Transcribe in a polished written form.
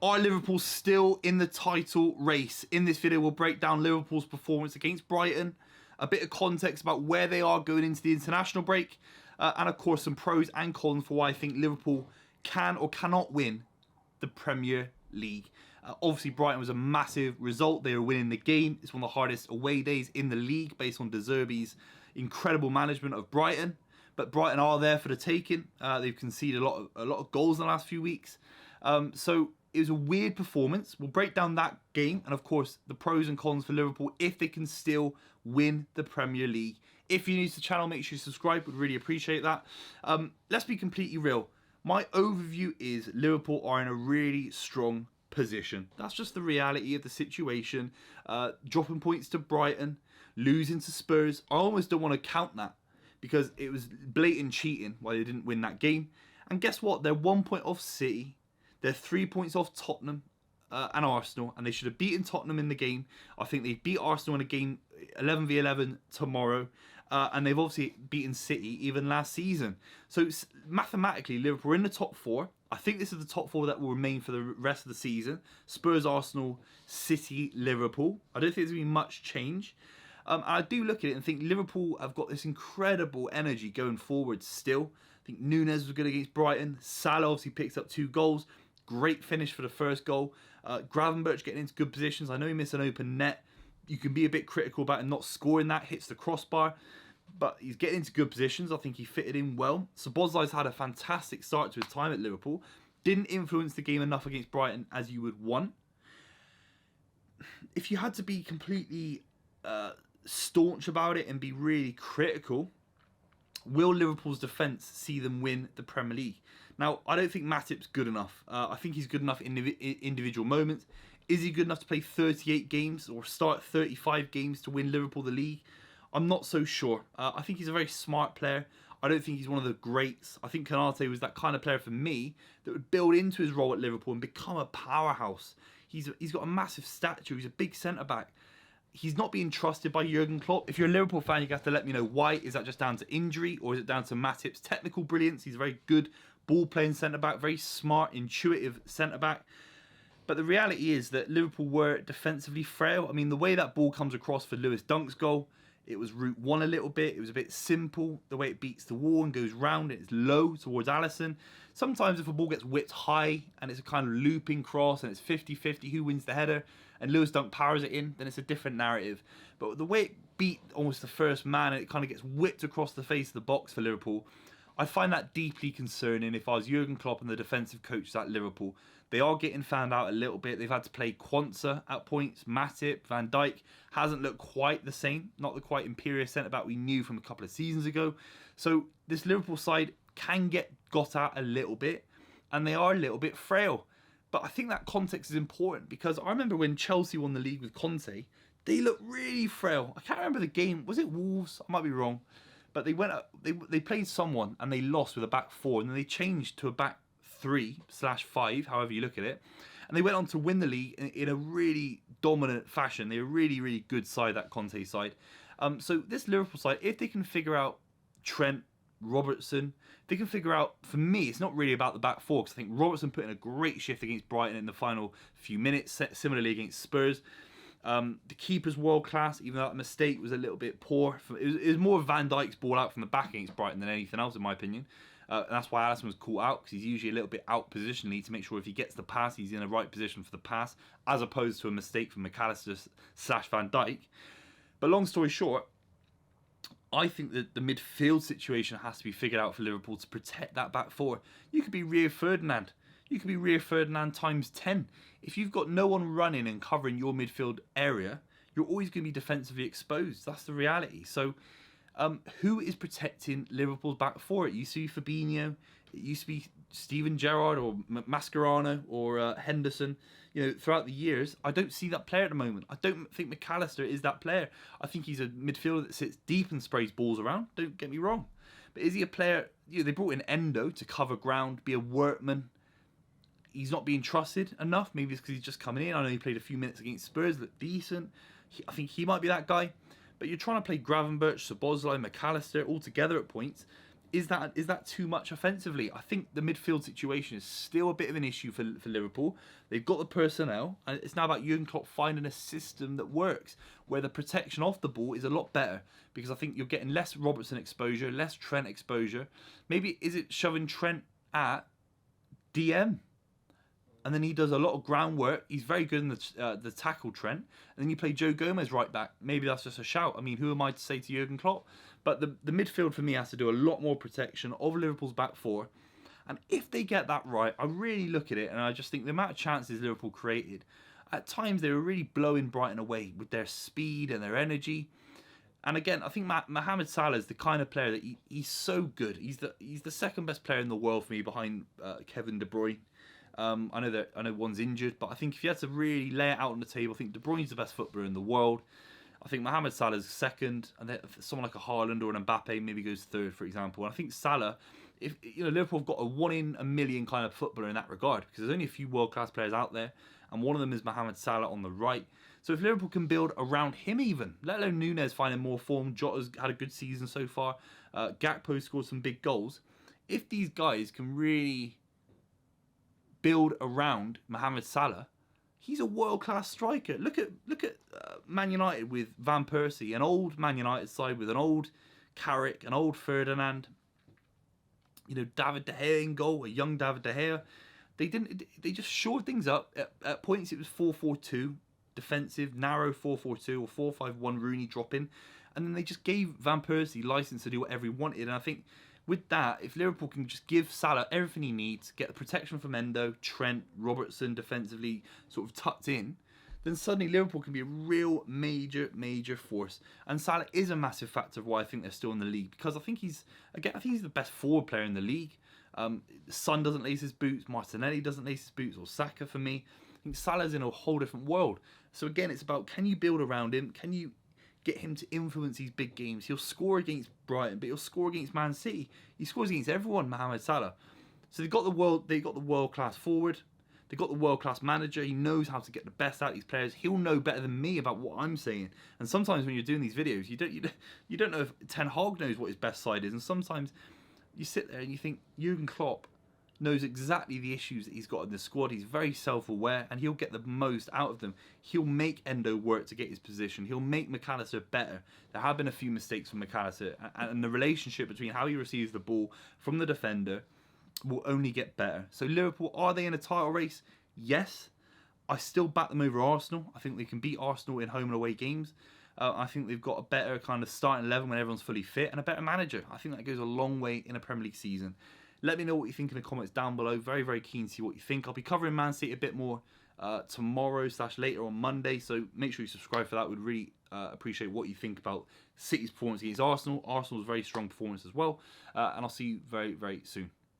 Are Liverpool still in the title race? In this video, we'll break down Liverpool's performance against Brighton, a bit of context about where they are going into the international break, and of course some pros and cons for why I think Liverpool can or cannot win the Premier League. Obviously, Brighton was a massive result. They were winning the game. It's one of the hardest away days in the league based on De Zerbi's incredible management of Brighton. But Brighton are there for the taking. They've conceded a lot of goals in the last few weeks. So it was a weird performance. We'll break down that game and, of course, the pros and cons for Liverpool if they can still win the Premier League. If you're new to the channel, make sure you subscribe. Would really appreciate that. Let's be completely real. My overview is Liverpool are in a really strong position. That's just the reality of the situation. Dropping points to Brighton, losing to Spurs. I almost don't want to count that because it was blatant cheating why they didn't win that game. And guess what? They're 1 point off City. They're 3 points off Tottenham and Arsenal, and they should have beaten Tottenham in the game. I think they beat Arsenal in a game 11 v 11 tomorrow, and they've obviously beaten City even last season. So mathematically, Liverpool are in the top four. I think this is the top four that will remain for the rest of the season. Spurs, Arsenal, City, Liverpool. I don't think there's going to be much change. And I do look at it and think Liverpool have got this incredible energy going forward still. I think Nunes was good against Brighton. Salah obviously picks up 2 goals. Great finish for the first goal. Gravenberch getting into good positions. I know he missed an open net. You can be a bit critical about him not scoring that. Hits the crossbar. But he's getting into good positions. I think he fitted in well. Szoboszlai's had a fantastic start to his time at Liverpool. Didn't influence the game enough against Brighton as you would want. If you had to be completely staunch about it and be really critical, will Liverpool's defence see them win the Premier League? Now, I don't think Matip's good enough. I think he's good enough in individual moments. Is he good enough to play 38 games or start 35 games to win Liverpool the league? I'm not so sure. I think he's a very smart player. I don't think he's one of the greats. I think Konate was that kind of player for me that would build into his role at Liverpool and become a powerhouse. He's got a massive stature. He's a big centre-back. He's not being trusted by Jurgen Klopp. If you're a Liverpool fan, you have to let me know why. Is that just down to injury or is it down to Matip's technical brilliance? He's a very good ball-playing centre-back, very smart, intuitive centre-back. But the reality is that Liverpool were defensively frail. I mean, the way that ball comes across for Lewis Dunk's goal, it was route one a little bit. It was a bit simple. The way it beats the wall and goes round, it's low towards Alisson. Sometimes if a ball gets whipped high and it's a kind of looping cross and it's 50-50 who wins the header and Lewis Dunk powers it in, then it's a different narrative. But the way it beat almost the first man and it kind of gets whipped across the face of the box for Liverpool, I find that deeply concerning if I was Jurgen Klopp and the defensive coaches at Liverpool. They are getting found out a little bit. They've had to play Quansah at points. Matip, Van Dijk hasn't looked quite the same. Not the quite imperious centre-back we knew from a couple of seasons ago. So this Liverpool side can get got at a little bit. And they are a little bit frail. But I think that context is important because I remember when Chelsea won the league with Conte, they looked really frail. I can't remember the game. Was it Wolves? I might be wrong. But they went up, they played someone and they lost with a back 4 and then they changed to a back 3/5, however you look at it. And they went on to win the league in a really dominant fashion. They're a really, really good side, that Conte side. So this Liverpool side, if they can figure out Trent, Robertson, they can figure out, for me, it's not really about the back 4 because I think Robertson put in a great shift against Brighton in the final few minutes, similarly against Spurs. The keeper's world class, even though that mistake was a little bit poor. It was more Van Dijk's ball out from the back against Brighton than anything else, in my opinion. And that's why Alisson was caught out, because he's usually a little bit out positionally to make sure if he gets the pass, he's in the right position for the pass, as opposed to a mistake from McAllister/Van Dijk. But long story short, I think that the midfield situation has to be figured out for Liverpool to protect that back 4. You could be Rio Ferdinand. You could be Rio Ferdinand times 10. If you've got no one running and covering your midfield area, you're always going to be defensively exposed. That's the reality. So who is protecting Liverpool's back 4? It used to be Fabinho. It used to be Steven Gerrard or Mascherano or Henderson. You know, throughout the years, I don't see that player at the moment. I don't think McAllister is that player. I think he's a midfielder that sits deep and sprays balls around. Don't get me wrong. But is he a player? You know, they brought in Endo to cover ground, be a workman. He's not being trusted enough. Maybe it's because he's just coming in. I know he played a few minutes against Spurs, looked decent. I think he might be that guy. But you're trying to play Gravenberch, Szoboszlai, McAllister all together at points. is that too much offensively? I think the midfield situation is still a bit of an issue for Liverpool. They've got the personnel, and it's now about Jurgen Klopp finding a system that works, where the protection of the ball is a lot better, because I think you're getting less Robertson exposure, less Trent exposure. Maybe is it shoving Trent at DM? And then he does a lot of groundwork. He's very good in the tackle, Trent. And then you play Joe Gomez right back. Maybe that's just a shout. I mean, who am I to say to Jurgen Klopp? But the midfield for me has to do a lot more protection of Liverpool's back four. And if they get that right, I really look at it and I just think the amount of chances Liverpool created, at times they were really blowing Brighton away with their speed and their energy. And again, I think Mohamed Salah is the kind of player that he's so good. He's the second best player in the world for me, behind Kevin De Bruyne. I know one's injured, but I think if you had to really lay it out on the table, I think De Bruyne's the best footballer in the world. I think Mohamed Salah is second, and then someone like a Haaland or an Mbappe maybe goes third, for example. And I think Salah, if Liverpool have got a 1 in a million kind of footballer in that regard, because there's only a few world-class players out there, and one of them is Mohamed Salah on the right. So if Liverpool can build around him even, let alone Nunez finding more form, Jota's had a good season so far, Gakpo scored some big goals. If these guys can really build around Mohamed Salah, he's a world-class striker. Look at Man United with Van Persie, an old Man United side with an old Carrick, an old Ferdinand. David De Gea in goal, a young David De Gea. They just shored things up. At points it was 4-4-2, defensive, narrow 4-4-2 or 4-5-1, Rooney dropping, and then they just gave Van Persie license to do whatever he wanted. And I think with that, if Liverpool can just give Salah everything he needs, get the protection from Endo, Trent, Robertson defensively sort of tucked in, then suddenly Liverpool can be a real major force. And Salah is a massive factor of why I think they're still in the league, because I think he's the best forward player in the league. Son doesn't lace his boots, Martinelli doesn't lace his boots, or Saka for me. I think Salah's in a whole different world. So again, it's about, can you build around him? Can you get him to influence these big games? He'll score against Brighton, but he'll score against Man City. He scores against everyone, Mohamed Salah. So they've got the world-class forward. They've got the world-class manager. He knows how to get the best out of these players. He'll know better than me about what I'm saying. And sometimes when you're doing these videos, you don't know if Ten Hag knows what his best side is. And sometimes you sit there and you think Jurgen Klopp knows exactly the issues that he's got in the squad. He's very self-aware, and he'll get the most out of them. He'll make Endo work to get his position. He'll make McAllister better. There have been a few mistakes from McAllister, and the relationship between how he receives the ball from the defender will only get better. So Liverpool, are they in a title race? Yes. I still back them over Arsenal. I think they can beat Arsenal in home and away games. I think they've got a better kind of starting 11 when everyone's fully fit, and a better manager. I think that goes a long way in a Premier League season. Let me know what you think in the comments down below. Very keen to see what you think. I'll be covering Man City a bit more tomorrow/later on Monday, so make sure you subscribe for that. We'd really appreciate what you think about City's performance against Arsenal. Arsenal's very strong performance as well, and I'll see you very soon.